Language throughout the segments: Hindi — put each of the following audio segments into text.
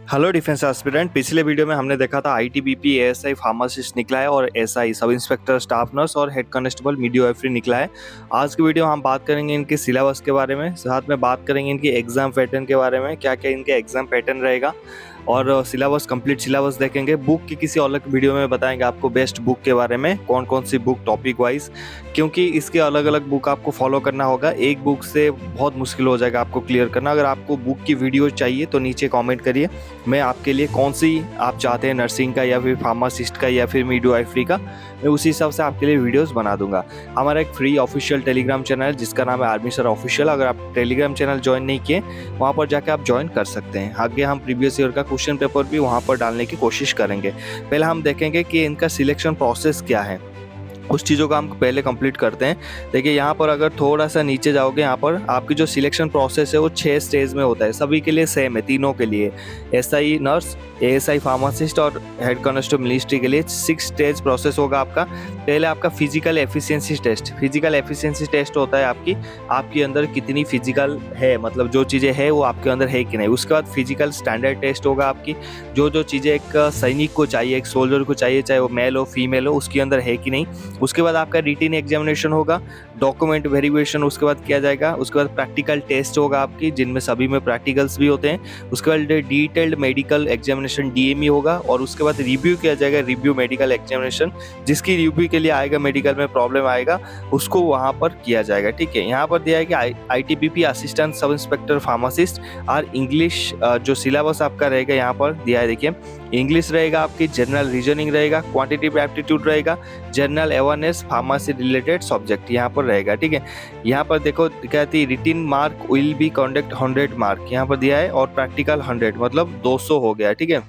Hello defence aspirant. पिछले वीडियो में हमने देखा था आईटीबीपी एएसआई फार्मासिस्ट निकला है और SI sub inspector staff nurse और हेड कांस्टेबल मिडवाइफरी निकला है। आज की वीडियो हम बात करेंगे इनके सिलेबस के बारे में, साथ में बात करेंगे इनकी एग्जाम पैटर्न के बारे में, क्या क्या इनके एग्जाम पैटर्न रहेगा और सिलेबस कंप्लीट सिलेबस देखेंगे। बुक की किसी अलग वीडियो में बताएंगे आपको बेस्ट बुक के बारे में, कौन कौन सी बुक टॉपिक वाइज, क्योंकि इसके अलग अलग बुक आपको फॉलो करना होगा। एक बुक से बहुत मुश्किल हो जाएगा आपको क्लियर करना। अगर आपको बुक की वीडियो चाहिए तो नीचे कमेंट करिए, मैं आपके लिए कौन सी आप चाहते हैं, नर्सिंग का या फिर फार्मासिस्ट का या फिर मिडवाइफरी का, मैं उसी हिसाब से आपके लिए वीडियोस बना दूंगा। हमारा एक फ्री ऑफिशियल टेलीग्राम चैनल है जिसका नाम है आर्मी सर ऑफिशियल। अगर आप टेलीग्राम चैनल ज्वाइन नहीं किए, वहाँ पर जाकर आप ज्वाइन कर सकते हैं। आगे हम प्रीवियस ईयर का क्वेश्चन पेपर भी वहाँ पर डालने की कोशिश करेंगे। पहले हम देखेंगे कि इनका सिलेक्शन प्रोसेस क्या है, उस चीज़ों का हम पहले कंप्लीट करते हैं। देखिए यहाँ पर अगर थोड़ा सा नीचे जाओगे, यहाँ पर आपकी जो सिलेक्शन प्रोसेस है वो 6 स्टेज में होता है। सभी के लिए सेम है, तीनों के लिए, एसआई नर्स, एएसआई फार्मासिस्ट और हेड कांस्टेबल मिलिट्री के लिए 6 स्टेज प्रोसेस होगा आपका। पहले आपका physical efficiency test. Physical efficiency test होता है आपके अंदर कितनी फिजिकल है, मतलब जो चीज़ें है वो आपके अंदर है कि नहीं। उसके बाद फिजिकल स्टैंडर्ड टेस्ट होगा आपकी, जो चीज़ें एक सैनिक को चाहिए, एक सोल्जर को चाहिए, चाहे वो मेल हो फीमेल हो, उसके अंदर है कि नहीं। उसके बाद आपका रिटिन एग्जामिनेशन होगा, डॉक्यूमेंट वेरिफिकेशन उसके बाद किया जाएगा। उसके बाद प्रैक्टिकल टेस्ट होगा आपकी, जिनमें सभी में प्रैक्टिकल्स भी होते हैं। उसके बाद डिटेल्ड मेडिकल एग्जामिनेशन डीएमई होगा और उसके बाद रिव्यू किया जाएगा, रिव्यू मेडिकल एग्जामिनेशन। जिसकी रिव्यू के लिए आएगा, मेडिकल में प्रॉब्लम आएगा, उसको वहाँ पर किया जाएगा। ठीक है, यहाँ पर दिया है कि ITBP assistant sub inspector pharmacist और इंग्लिश जो सिलेबस आपका रहेगा यहाँ पर दिया है। देखिए इंग्लिश रहेगा आपकी, जनरल रीजनिंग रहेगा, क्वांटिटेटिव एप्टीट्यूड रहेगा, general awareness, pharmacy related subject यहाँ पर रहेगा। ठीक है, यहाँ पर देखो कहती है रिटिन mark will be conduct 100 mark यहाँ पर दिया है और प्रैक्टिकल 100 मतलब 200 हो गया। ठीक है,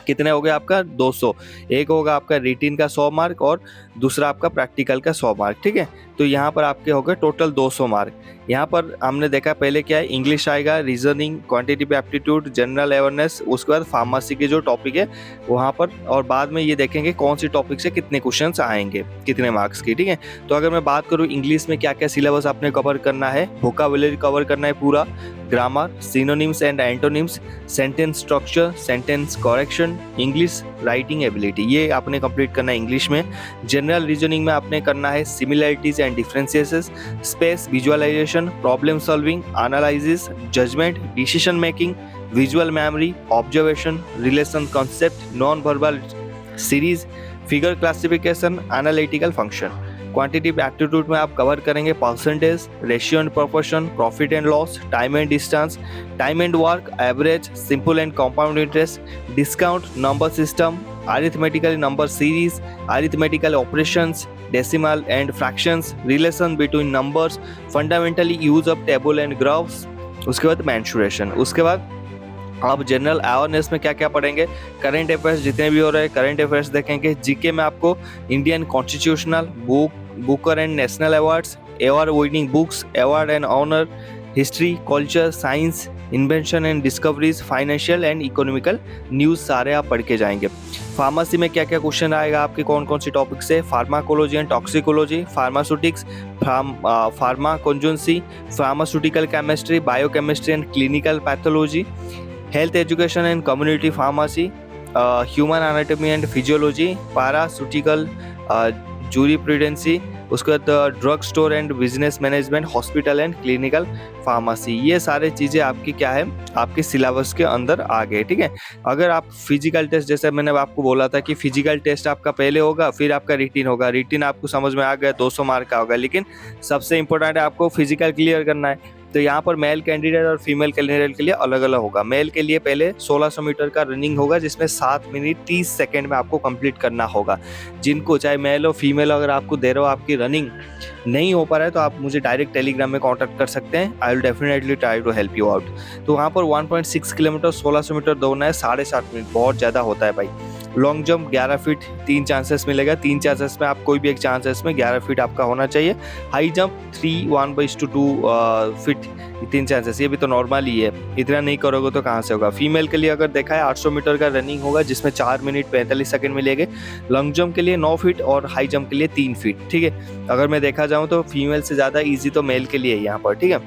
कितने हो गए आपका 200। एक होगा आपका रिटिन का 100 मार्क और दूसरा आपका प्रैक्टिकल का 100 मार्क। ठीक है, तो यहाँ पर आपके हो गए टोटल 200 मार्क। यहाँ पर हमने देखा पहले क्या है, इंग्लिश आएगा, reasoning, quantitative aptitude, general awareness, उसके बाद फार्मेसी के जो टॉपिक है वहाँ पर, और बाद में ये देखेंगे कौन सी टॉपिक से कितने क्वेश्चंस आएंगे, कितने मार्क्स की। ठीक है, तो अगर मैं बात करूँ इंग्लिश में क्या क्या सिलेबस आपने कवर करना है, वोकैबुलरी कवर करना है पूरा, grammar, synonyms and antonyms, sentence structure, sentence correction, English writing ability, ये आपने कंप्लीट करना है इंग्लिश में। जनरल रीजनिंग में आपने करना है similarities and differences, space, visualization, problem solving, analysis, judgement, decision making, visual memory, observation, relation concept, non verbal series, figure classification, analytical function. Quantitative aptitude में आप कवर करेंगे percentage, ratio and proportion, profit and loss, time and distance, time and work, average, simple and compound interest, discount, number system, arithmetical number series, arithmetical operations, decimal and fractions, relation between numbers, fundamentally use of table and graphs। उसके बाद mensuration। उसके बाद आप जनरल अवेयरनेस में क्या क्या पढ़ेंगे, करंट अफेयर्स जितने भी हो रहे हैं करंट अफेयर्स देखेंगे। जीके में आपको Indian constitutional, Booker and national awards, award winning books, award and honour, history, culture, science, invention and discoveries, financial and economical news सारे आप पढ़ के जाएंगे। फार्मेसी में क्या क्या क्वेश्चन आएगा आपके, कौन कौन सी टॉपिक से, pharmacology and toxicology, pharmaceutics, pharmacognosy, pharmaceutical chemistry, biochemistry and clinical pathology, health education and community pharmacy, human anatomy and physiology, pharmaceutical jurisprudence, उसके बाद drug store and business management, hospital and clinical pharmacy. ये सारे चीज़ें आपकी क्या है, आपके सिलेबस के अंदर आ गए। ठीक है, अगर आप फिजिकल टेस्ट, जैसे मैंने आपको बोला था कि फिजिकल टेस्ट आपका पहले होगा, फिर आपका रिटिन होगा। रिटिन आपको समझ में आ गया 200 मार्क का होगा, लेकिन सबसे इंपॉर्टेंट है आपको फिजिकल क्लियर करना है। तो यहाँ पर मेल कैंडिडेट और फीमेल कैंडिडेट के लिए अलग अलग होगा। मेल के लिए पहले 1600 मीटर का रनिंग होगा, जिसमें 7 मिनट 30 सेकेंड में आपको कंप्लीट करना होगा। जिनको चाहे मेल हो फीमेल, अगर आपको दे रहे हो आपकी रनिंग नहीं हो पा रहा है तो आप मुझे डायरेक्ट टेलीग्राम में कॉन्टैक्ट कर सकते हैं। I will definitely try to help you out. तो वहाँ पर 1.6 किलोमीटर 1600 मीटर दौड़ना है, 7.5 मिनट, बहुत ज़्यादा होता है भाई। लॉन्ग जंप 11 फीट 3 चांसेस मिलेगा, 3 चांसेस में आप कोई भी एक चांसेस में 11 फीट आपका होना चाहिए। हाई जंप 1/2 फीट 3 चांसेस, ये भी तो नॉर्मल ही है, इतना नहीं करोगे तो कहाँ से होगा। फीमेल के लिए अगर देखा है 800 मीटर का रनिंग होगा, जिसमें 4 मिनट 45 सेकंड मिलेंगे। लॉन्ग जंप के लिए 9 फीट और हाई जंप के लिए 3 फीट। ठीक है, अगर मैं देखा जाऊँ तो फीमेल से ज़्यादा ईजी तो मेल के लिए है यहाँ पर। ठीक है,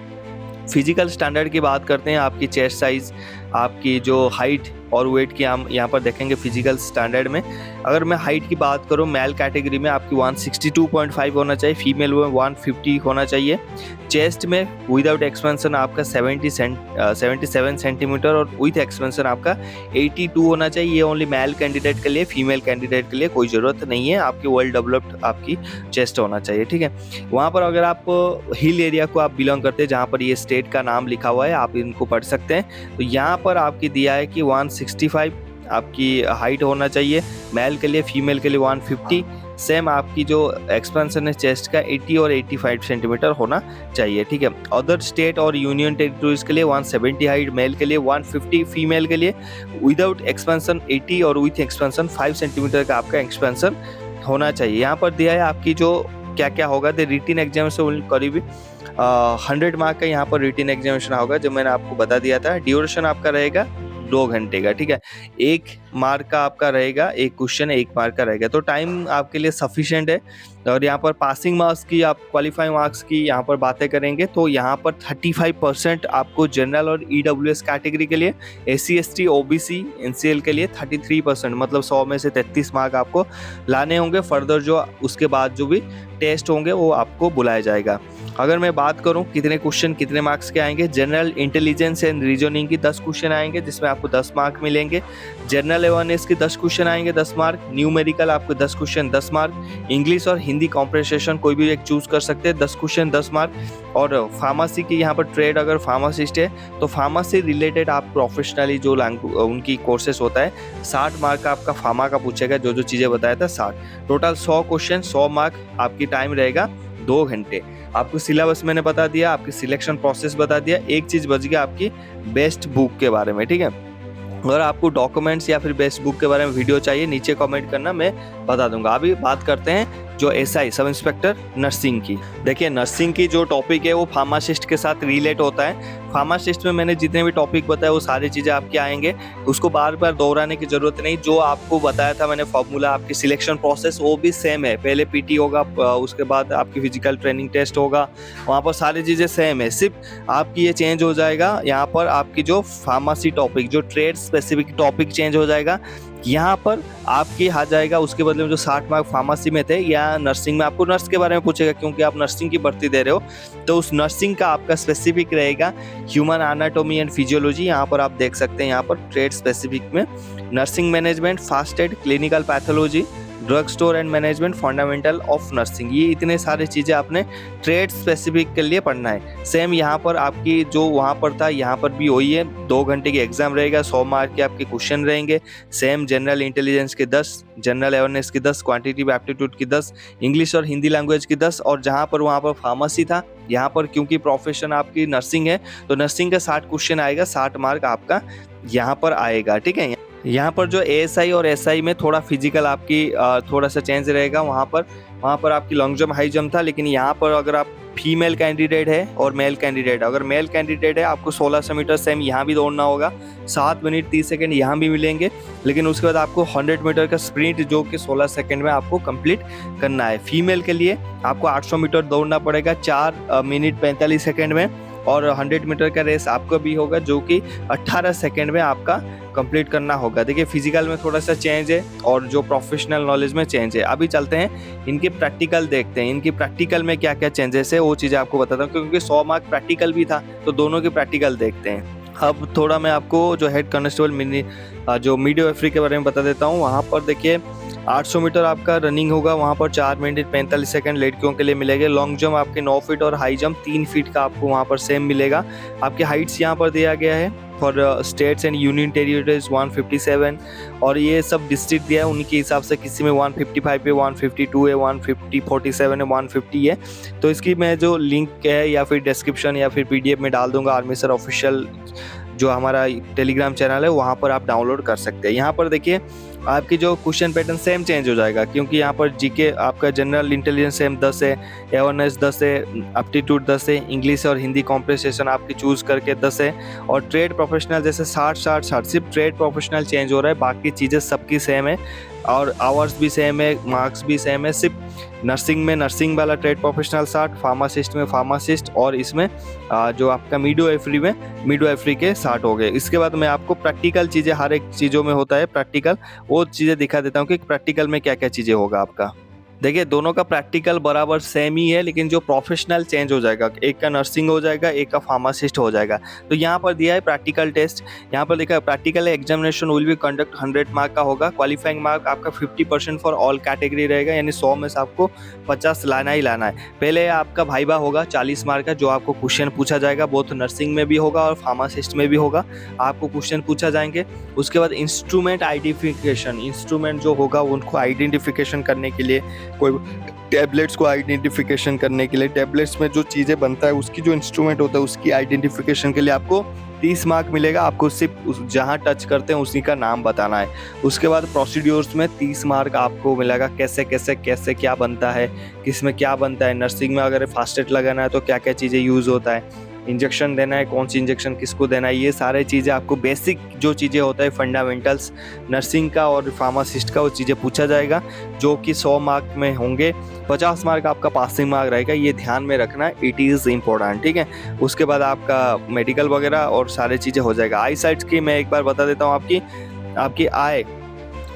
फिजिकल स्टैंडर्ड की बात करते हैं, आपकी चेस्ट साइज आपकी जो हाइट और वेट की हम यहाँ पर देखेंगे फिजिकल स्टैंडर्ड में। अगर मैं हाइट की बात करूँ, मेल कैटेगरी में आपकी 162.5 होना चाहिए, फीमेल में 150 होना चाहिए। चेस्ट में विदाउट एक्सपेंशन आपका 77 सेंटीमीटर और विथ एक्सपेंशन आपका 82 होना चाहिए। ये ओनली मेल कैंडिडेट के लिए, फीमेल कैंडिडेट के लिए कोई ज़रूरत नहीं है। आपकी वेल डेवलप्ड आपकी चेस्ट होना चाहिए, ठीक है। वहाँ पर अगर आप हिल एरिया को आप बिलोंग करते हैं, जहाँ पर ये स्टेट का नाम लिखा हुआ है, आप इनको पढ़ सकते हैं। तो यहाँ पर आपकी दिया है कि 165 आपकी हाइट होना चाहिए मेल के लिए, फीमेल के लिए 150। सेम आपकी जो एक्सपेंशन है चेस्ट का 80 और 85 सेंटीमीटर होना चाहिए, ठीक है। अदर स्टेट और यूनियन टेरिटरीज के लिए 170 हाइट मेल के लिए, 150 फीमेल के लिए, विदाउट एक्सपेंशन 80 और विथ एक्सपेंशन 5 सेंटीमीटर का आपका एक्सपेंशन होना चाहिए। यहाँ पर दिया है आपकी जो क्या क्या होगा, द रिटन एग्जामिनेशन करीब 100 मार्क का यहाँ पर रिटन एग्जामिनेशन होगा, जो मैंने आपको बता दिया था। ड्यूरेशन आपका रहेगा 2 घंटे का, ठीक है। 1 मार्क का आपका रहेगा, एक क्वेश्चन 1 मार्क का रहेगा, तो टाइम आपके लिए सफिशिएंट है। और यहाँ पर पासिंग मार्क्स की, आप क्वालिफाइंग मार्क्स की यहाँ पर बातें करेंगे तो यहाँ पर 35% आपको जनरल और EWS कैटेगरी के लिए, SC ST OBC NCL के लिए 33%, मतलब 100 में से 33 मार्क आपको लाने होंगे। फर्दर जो उसके बाद जो भी टेस्ट होंगे वो आपको बुलाया जाएगा। अगर मैं बात करूं कितने क्वेश्चन कितने मार्क्स के आएंगे, जनरल इंटेलिजेंस एंड रीजनिंग की 10 क्वेश्चन आएंगे जिसमें आपको 10 मार्क मिलेंगे। जनरल अवेयरनेस के 10 क्वेश्चन आएंगे 10 मार्क। न्यूमेरिकल आपको 10 क्वेश्चन 10 मार्क। इंग्लिश और हिंदी कॉम्प्रिहेंशन कोई भी एक चूज कर सकते हैं, 10 क्वेश्चन 10 मार्क। और फार्मेसी की यहाँ पर ट्रेड अगर फार्मासिस्ट है तो फार्मेसी रिलेटेड आप प्रोफेशनली जो उनकी कोर्सेस होता है 60 मार्क का आपका फार्मा का पूछेगा, जो जो चीज़ें बताया था 60। टोटल 100 क्वेश्चन 100 मार्क, आपकी टाइम रहेगा 2 घंटे। आपको सिलेबस मैंने बता दिया, आपकी सिलेक्शन प्रोसेस बता दिया। एक चीज़ बच गया आपकी बेस्ट बुक के बारे में, ठीक है। अगर आपको डॉक्यूमेंट्स या फिर बेस्ट बुक के बारे में वीडियो चाहिए, नीचे कमेंट करना, मैं बता दूंगा। अभी बात करते हैं जो SI सब इंस्पेक्टर नर्सिंग की। देखिए नर्सिंग की जो टॉपिक है वो फार्मासिस्ट के साथ रिलेट होता है। फार्मासिस्ट में मैंने जितने भी टॉपिक बताए वो सारी चीज़ें आपके आएंगे, उसको बार बार दोहराने की जरूरत नहीं। जो आपको बताया था मैंने फॉर्मूला, आपकी सिलेक्शन प्रोसेस वो भी सेम है। पहले PT होगा, उसके बाद आपकी फिजिकल ट्रेनिंग टेस्ट होगा, वहाँ पर सारी चीज़ें सेम है। सिर्फ आपकी ये चेंज हो जाएगा, यहाँ पर आपकी जो फार्मेसी टॉपिक, जो ट्रेड स्पेसिफिक टॉपिक चेंज हो जाएगा। यहाँ पर आपके आ जाएगा, उसके बदले में जो 60 मार्क फार्मेसी में थे या नर्सिंग में आपको नर्स के बारे में पूछेगा, क्योंकि आप नर्सिंग की भर्ती दे रहे हो, तो उस नर्सिंग का आपका स्पेसिफिक रहेगा ह्यूमन एनाटॉमी एंड फिजियोलॉजी। यहाँ पर आप देख सकते हैं, यहाँ पर ट्रेड स्पेसिफिक में nursing management, first aid, clinical pathology, drug store and management, fundamental of nursing, ये इतने सारे चीज़ें आपने ट्रेड स्पेसिफिक के लिए पढ़ना है। सेम यहाँ पर आपकी जो वहाँ पर था यहाँ पर भी वही है। 2 घंटे की एग्जाम रहेगा, 100 मार्क के आपके क्वेश्चन रहेंगे। सेम जनरल इंटेलिजेंस के 10, जनरल अवेयरनेस की 10, क्वांटिटेटिव एप्टीट्यूड की 10, इंग्लिश और हिंदी लैंग्वेज की 10। और जहाँ पर वहाँ पर फार्मेसी था, यहाँ पर क्योंकि प्रोफेशन आपकी नर्सिंग है तो नर्सिंग का 60 क्वेश्चन आएगा, 60 मार्क आपका यहाँ पर आएगा, ठीक है। यहाँ पर जो ASI और SI में थोड़ा फिजिकल आपकी थोड़ा सा चेंज रहेगा। वहाँ पर आपकी लॉन्ग जंप हाई जंप था, लेकिन यहाँ पर अगर आप फीमेल कैंडिडेट है और मेल कैंडिडेट, अगर मेल कैंडिडेट है आपको 1600 मीटर सेम यहाँ भी दौड़ना होगा, 7 मिनट 30 सेकंड यहाँ भी मिलेंगे, लेकिन उसके बाद आपको 100 मीटर का स्प्रिंट जो कि 16 सेकंड में आपको कंप्लीट करना है। फीमेल के लिए आपको 800 मीटर दौड़ना पड़ेगा 4 मिनट 45 सेकंड में, और 100 मीटर का रेस आपका भी होगा जो कि 18 सेकंड में आपका कंप्लीट करना होगा। देखिए फिजिकल में थोड़ा सा चेंज है और जो प्रोफेशनल नॉलेज में चेंज है। अभी चलते हैं इनके प्रैक्टिकल देखते हैं, इनकी प्रैक्टिकल में क्या क्या चेंजेस है वो चीज़ें आपको बताता हूँ, क्योंकि 100 मार्क प्रैक्टिकल भी था तो दोनों के प्रैक्टिकल देखते हैं। अब थोड़ा मैं आपको जो हेड कांस्टेबल जो मीडियोग्राफी के बारे में बता देता हूँ। वहाँ पर देखिए 800 मीटर आपका रनिंग होगा, वहाँ पर 4 मिनट 45 सेकंड लड़कियों के लिए मिलेगा। लॉन्ग जंप आपके 9 फीट और हाई जंप 3 फीट का आपको वहाँ पर सेम मिलेगा। आपके हाइट्स यहाँ पर दिया गया है for states and union territories 157, और ये सब डिस्ट्रिक्ट दिया है उनके हिसाब से, किसी में 155 है, 152 है, 147 है, 150 है। तो इसकी मैं जो लिंक है या फिर डिस्क्रिप्शन या फिर PDF में डाल दूंगा। आर्मी सर ऑफिशियल जो हमारा टेलीग्राम चैनल है वहाँ पर आप डाउनलोड कर सकते हैं। यहाँ पर देखिए आपकी जो क्वेश्चन पैटर्न सेम चेंज हो जाएगा, क्योंकि यहाँ पर GK आपका जनरल इंटेलिजेंस सेम 10 है, अवेयरनेस 10 है, एप्टीट्यूड 10 है, इंग्लिश और हिंदी कॉम्प्रिहेंशन आपकी चूज करके 10 है, और ट्रेड प्रोफेशनल जैसे 60 सिर्फ ट्रेड प्रोफेशनल चेंज हो रहा है, बाकी चीज़ें सबकी सेम है। और आवर्स भी सेम है, मार्क्स भी सेम है। सिर्फ नर्सिंग में नर्सिंग वाला ट्रेड प्रोफेशनल 60, फार्मासिस्ट में फार्मासिस्ट, और इसमें जो आपका मिडवाइफरी में मिडवाइफरी के 60 हो गए। इसके बाद मैं आपको प्रैक्टिकल चीज़ें, हर एक चीज़ों में होता है प्रैक्टिकल, वो चीज़ें दिखा देता हूँ कि प्रैक्टिकल में क्या क्या चीज़ें होगा आपका। देखिए दोनों का प्रैक्टिकल बराबर सेम ही है, लेकिन जो प्रोफेशनल चेंज हो जाएगा, एक का नर्सिंग हो जाएगा, एक का फार्मासिस्ट हो जाएगा। तो यहाँ पर दिया है प्रैक्टिकल टेस्ट, यहाँ पर देखा है practical examination will be conduct 100 mark का होगा। क्वालिफाइंग मार्क आपका 50% फॉर ऑल कैटेगरी रहेगा, यानी 100 में से आपको 50 लाना ही लाना है। पहले आपका भाइबा होगा 40 मार्क का, जो आपको क्वेश्चन पूछा जाएगा, बोथ नर्सिंग में भी होगा और फार्मासिस्ट में भी होगा, आपको क्वेश्चन पूछा जाएंगे। उसके बाद इंस्ट्रूमेंट आइडेंटिफिकेशन, इंस्ट्रूमेंट जो होगा उनको आइडेंटिफिकेशन करने के लिए, कोई टैबलेट्स को आइडेंटिफिकेशन करने के लिए, टैबलेट्स में जो चीज़ें बनता है उसकी जो इंस्ट्रूमेंट होता है उसकी आइडेंटिफिकेशन के लिए आपको 30 मार्क मिलेगा। आपको सिर्फ जहाँ टच करते हैं उसी का नाम बताना है। उसके बाद प्रोसीड्योर्स में 30 मार्क आपको मिलेगा, कैसे कैसे कैसे क्या बनता है, किस में क्या बनता है। नर्सिंग में अगर फास्ट एड लगाना है तो क्या क्या चीज़ें यूज़ होता है, इंजेक्शन देना है, कौन सी इंजेक्शन किसको देना है, ये सारे चीज़ें आपको बेसिक जो चीज़ें होता है फंडामेंटल्स नर्सिंग का और फार्मासिस्ट का, वो चीज़ें पूछा जाएगा, जो कि 100 मार्क में होंगे। 50 मार्क आपका पासिंग मार्क रहेगा, ये ध्यान में रखना है, इट इज़ इम्पोर्टेंट, ठीक है। उसके बाद आपका मेडिकल वगैरह और सारी चीज़ें हो जाएगा। आई साइट्स की मैं एक बार बता देता हूँ, आपकी आई,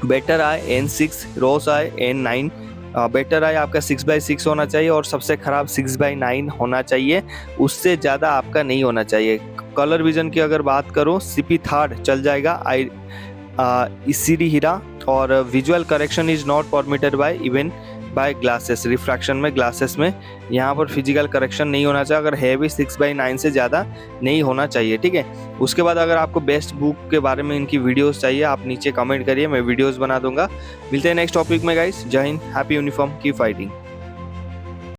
better I N6, rows I N9। Better I आपका 6/6 होना चाहिए और सबसे ख़राब 6/9 होना चाहिए, उससे ज़्यादा आपका नहीं होना चाहिए। कलर विजन की अगर बात करूँ, CP थर्ड चल जाएगा, ECD हीरा, और visual correction is not permitted by even bye glasses, refraction में ग्लासेस में यहाँ पर फिजिकल करेक्शन नहीं होना चाहिए, अगर है भी 6/9 से ज़्यादा नहीं होना चाहिए, ठीक है। उसके बाद अगर आपको बेस्ट बुक के बारे में इनकी वीडियोस चाहिए, आप नीचे कमेंट करिए, मैं वीडियोस बना दूंगा। मिलते हैं नेक्स्ट टॉपिक में गाइस। जय Hind, happy uniform, keep fighting.